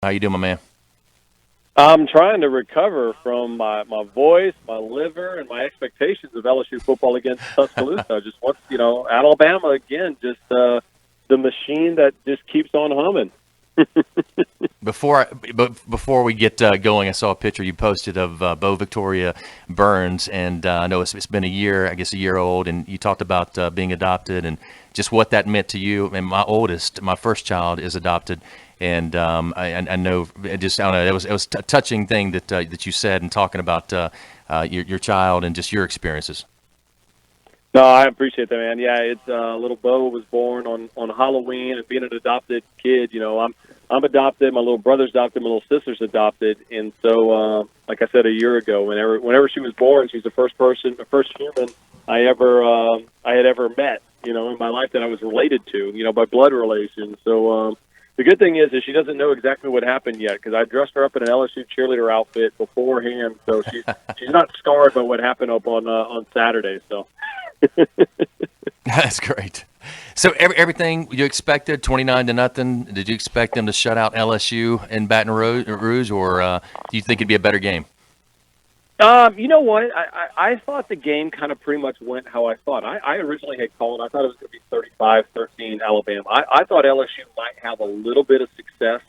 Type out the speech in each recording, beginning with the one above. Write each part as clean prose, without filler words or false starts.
How you doing, my man? I'm trying to recover from my voice, my liver, and my expectations of LSU football against Tuscaloosa. Just once, Alabama again, just the machine that just keeps on humming. Before we get going, I saw a picture you posted of Bo Victoria Burns, and I know it's been a year, I guess a year old, and you talked about being adopted and just what that meant to you. And my first child, is adopted, and I know I don't know, it was a touching thing that you said and talking about your child and just your experiences. No, I appreciate that, man. Yeah, it's little Bo was born on Halloween, and being an adopted kid, I'm adopted. My little brother's adopted. My little sister's adopted, and so like I said a year ago, whenever she was born, she's the first human I had ever met, in my life that I was related to, by blood relation. So the good thing is she doesn't know exactly what happened yet, because I dressed her up in an LSU cheerleader outfit beforehand, so she's not scarred by what happened up on Saturday. So. That's great. So everything you expected, 29-0. Did you expect them to shut out LSU in Baton Rouge, or do you think it'd be a better game? You know what? I thought the game kind of pretty much went how I thought. I originally had called. I thought it was going to be 35-13 Alabama. I thought LSU might have a little bit of success,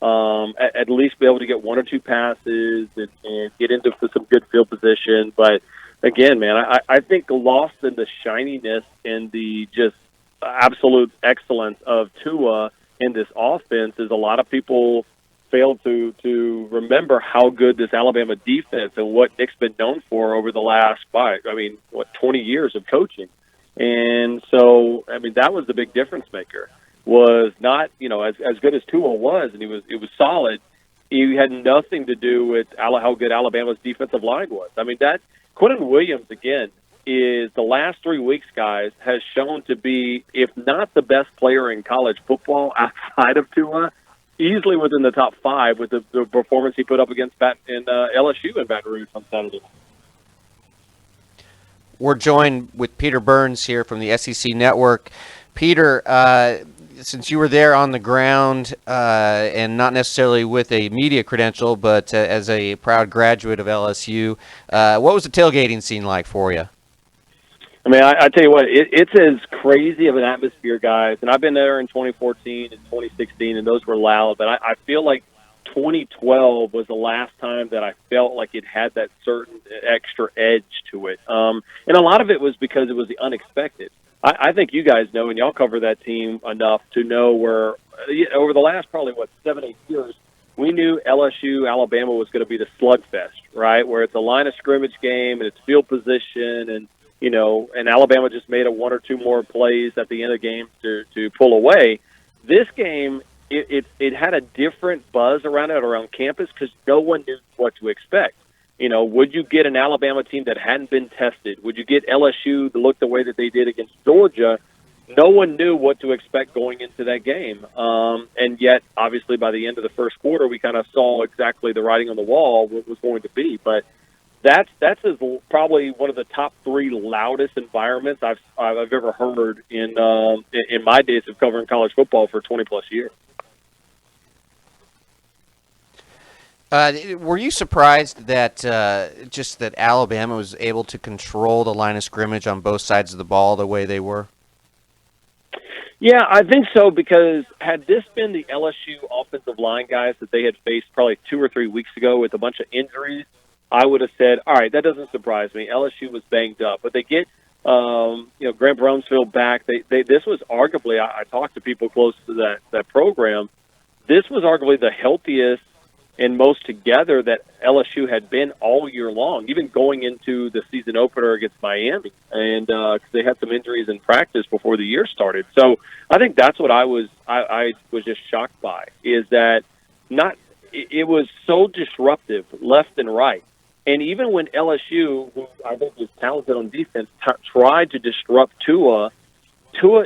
at least be able to get one or two passes and get into some good field position. But again, man, I think lost in the shininess and the just absolute excellence of Tua in this offense is a lot of people failed to remember how good this Alabama defense and what Nick's been known for over the last 20 years of coaching. And so, that was the big difference maker. Was not, as good as Tua was, and it was solid. He had nothing to do with how good Alabama's defensive line was. That Quentin Williams, again, is the last 3 weeks, guys, has shown to be, if not the best player in college football outside of Tua, easily within the top 5 with the performance he put up against LSU in Baton Rouge on Saturday. We're joined with Peter Burns here from the SEC Network. Peter, since you were there on the ground and not necessarily with a media credential, but as a proud graduate of LSU, what was the tailgating scene like for you? I tell you what, it's as crazy of an atmosphere, guys. And I've been there in 2014 and 2016, and those were loud. But I feel like 2012 was the last time that I felt like it had that certain extra edge to it. And a lot of it was because it was the unexpected. I think you guys know, and y'all cover that team enough to know where over the last probably, 7-8 years, we knew LSU, Alabama was going to be the slugfest, right, where it's a line of scrimmage game and it's field position and Alabama just made one or two more plays at the end of the game to pull away. This game, it had a different buzz around it, around campus, because no one knew what to expect. Would you get an Alabama team that hadn't been tested? Would you get LSU to look the way that they did against Georgia? No one knew what to expect going into that game. And yet, obviously, by the end of the first quarter, we kind of saw exactly the writing on the wall, what was going to be. But that's probably one of the top 3 loudest environments I've ever heard in my days of covering college football for 20+ years. Were you surprised that that Alabama was able to control the line of scrimmage on both sides of the ball the way they were? Yeah, I think so, because had this been the LSU offensive line guys that they had faced probably 2 or 3 weeks ago with a bunch of injuries, I would have said, all right, that doesn't surprise me. LSU was banged up, but they get Grant Brumsfield back. This was arguably, I talked to people close to that program, this was arguably the healthiest and most together that LSU had been all year long, even going into the season opener against Miami, and because they had some injuries in practice before the year started. So I think that's what I was just shocked by, is that it was so disruptive left and right. And even when LSU, who I think is talented on defense, tried to disrupt Tua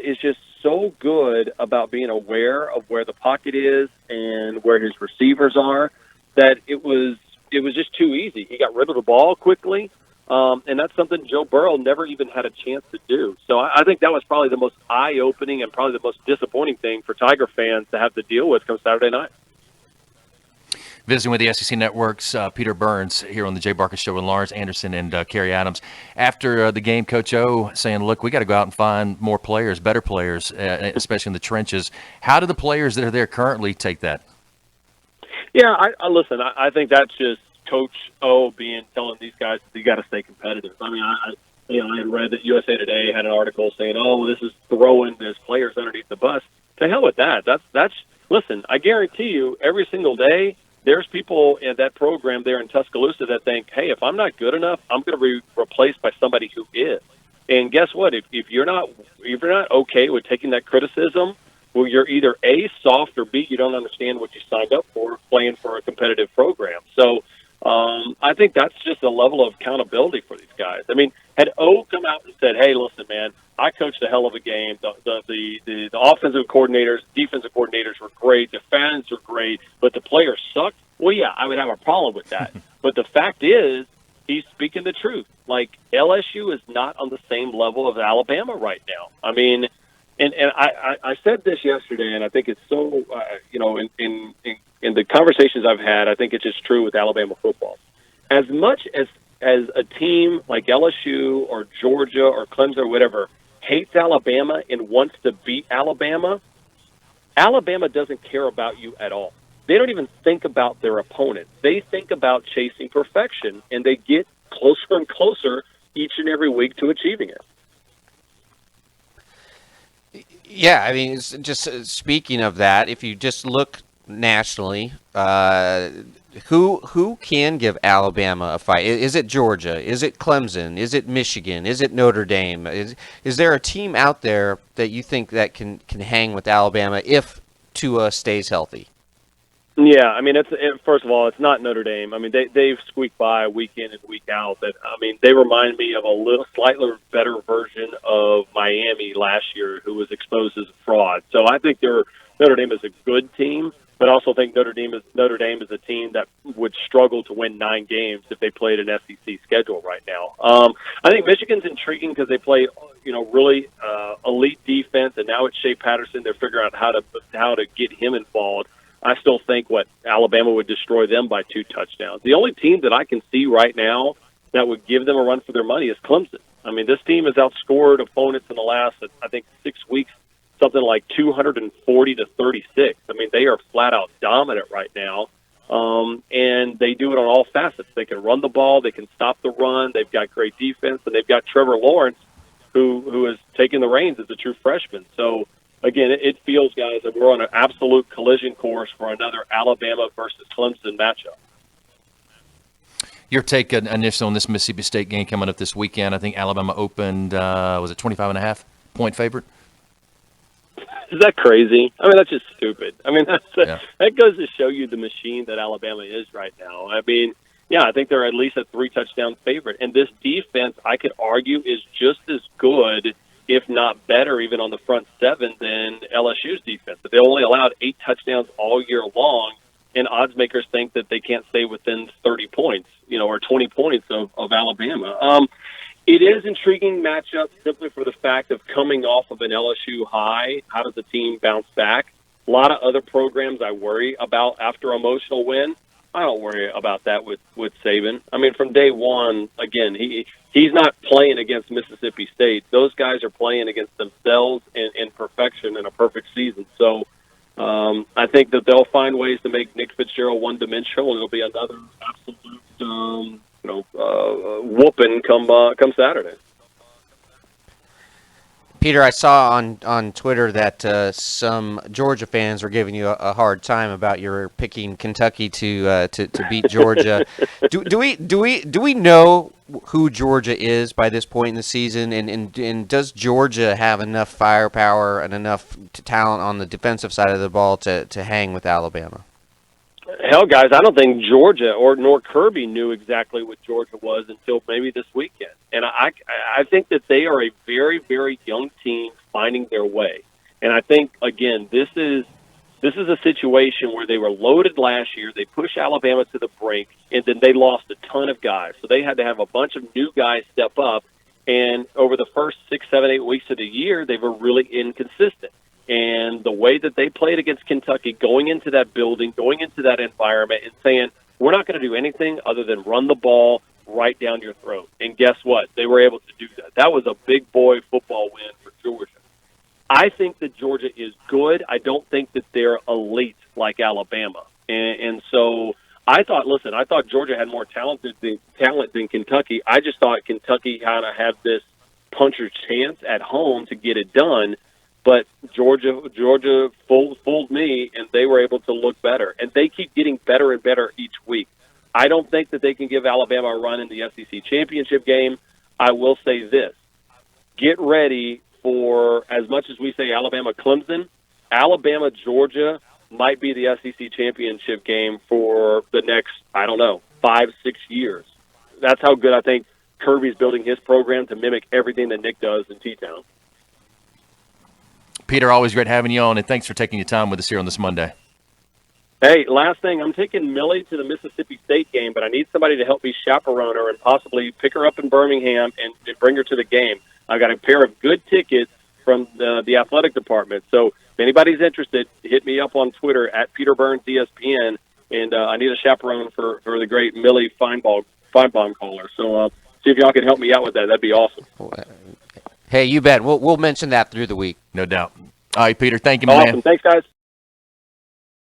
is just so good about being aware of where the pocket is and where his receivers are, that it was just too easy. He got rid of the ball quickly, and that's something Joe Burrow never even had a chance to do. So I think that was probably the most eye-opening and probably the most disappointing thing for Tiger fans to have to deal with come Saturday night. Visiting with the SEC Network's Peter Burns here on the Jay Barker Show with Lars Anderson and Kerry Adams. After the game, Coach O saying, look, we got to go out and find more players, better players, especially in the trenches. How do the players that are there currently take that? Yeah, listen, I think that's just Coach O telling these guys that you got to stay competitive. I mean, I had read that USA Today had an article saying, "Oh, this is throwing his players underneath the bus." To hell with that. That's listen. I guarantee you, every single day, there's people in that program there in Tuscaloosa that think, "Hey, if I'm not good enough, I'm going to be replaced by somebody who is." And guess what? If you're not okay with taking that criticism, well, you're either A, soft, or B, you don't understand what you signed up for, playing for a competitive program. So I think that's just a level of accountability for these guys. I mean, had O come out and said, "Hey, listen, man, I coached a hell of a game. The offensive coordinators, defensive coordinators were great. The fans were great, but the players sucked." Well, yeah, I would have a problem with that. But the fact is, he's speaking the truth. Like, LSU is not on the same level as Alabama right now. I mean, and I said this yesterday, and I think it's so, in the conversations I've had, I think it's just true with Alabama football. As much as a team like LSU or Georgia or Clemson or whatever hates Alabama and wants to beat Alabama, Alabama doesn't care about you at all. They don't even think about their opponent. They think about chasing perfection, and they get closer and closer each and every week to achieving it. Yeah, I mean, it's just speaking of that, if you just look nationally, who can give Alabama a fight? Is it Georgia? Is it Clemson? Is it Michigan? Is it Notre Dame? Is there a team out there that you think that can hang with Alabama if Tua stays healthy? Yeah, I mean, first of all, it's not Notre Dame. I mean, they've squeaked by week in and week out. They remind me of a slightly better version of Miami last year, who was exposed as a fraud. So I think Notre Dame is a good team, but I also think Notre Dame is a team that would struggle to win 9 games if they played an SEC schedule right now. I think Michigan's intriguing because they play, really elite defense, and now it's Shea Patterson. They're figuring out how to get him involved. I still think Alabama would destroy them by 2 touchdowns. The only team that I can see right now that would give them a run for their money is Clemson. I mean, this team has outscored opponents in the last, I think, 6 weeks, something like 240-36. I mean, they are flat out dominant right now, and they do it on all facets. They can run the ball, they can stop the run, they've got great defense, and they've got Trevor Lawrence, who has taken the reins as a true freshman. So, again, it feels, guys, that we're on an absolute collision course for another Alabama versus Clemson matchup. Your take initial on this Mississippi State game coming up this weekend. I think Alabama opened, was it 25.5 point favorite? Is that crazy? I mean, that's just stupid. I mean, that goes to show you the machine that Alabama is right now. I mean, yeah, I think they're at least a 3-touchdown favorite. And this defense, I could argue, is just as good, if not better, even on the front 7 than LSU's defense. But they only allowed 8 touchdowns all year long, and odds makers think that they can't stay within 30 points, or 20 points of Alabama. It is intriguing matchup simply for the fact of coming off of an LSU high. How does the team bounce back? A lot of other programs I worry about after emotional win. I don't worry about that with Saban. I mean, from day one, again, he's not playing against Mississippi State. Those guys are playing against themselves in perfection in a perfect season. So I think that they'll find ways to make Nick Fitzgerald one-dimensional, and it'll be another absolute whooping come Saturday. Peter, I saw on Twitter that some Georgia fans were giving you a hard time about your picking Kentucky to beat Georgia. Do we know who Georgia is by this point in the season, and does Georgia have enough firepower and enough talent on the defensive side of the ball to hang with Alabama? Hell, guys, I don't think Georgia nor Kirby knew exactly what Georgia was until maybe this weekend. And I think that they are a very, very young team finding their way. And I think, again, this is a situation where they were loaded last year. They pushed Alabama to the brink, and then they lost a ton of guys. So they had to have a bunch of new guys step up. And over the first 6, 7, 8 weeks of the year, they were really inconsistent. And the way that they played against Kentucky, going into that building, going into that environment, and saying, we're not going to do anything other than run the ball right down your throat. And guess what? They were able to do that. That was a big boy football win for Georgia. I think that Georgia is good. I don't think that they're elite like Alabama. And so I thought Georgia had more talent than Kentucky. I just thought Kentucky kind of had this puncher's chance at home to get it done. But Georgia fooled me, and they were able to look better. And they keep getting better and better each week. I don't think that they can give Alabama a run in the SEC championship game. I will say this. Get ready for, as much as we say Alabama-Clemson, Alabama-Georgia might be the SEC championship game for the next, 5-6 years. That's how good I think Kirby's building his program to mimic everything that Nick does in T-Town. Peter, always great having you on, and thanks for taking your time with us here on this Monday. Hey, last thing, I'm taking Millie to the Mississippi State game, but I need somebody to help me chaperone her and possibly pick her up in Birmingham and bring her to the game. I've got a pair of good tickets from the athletic department. So if anybody's interested, hit me up on Twitter at Peter Burns ESPN, and I need a chaperone for the great Millie Feinbaum caller. So see if y'all can help me out with that. That'd be awesome. Hey, you bet. We'll mention that through the week. No doubt. All right, Peter, thank you, my man. Awesome. Thanks, guys.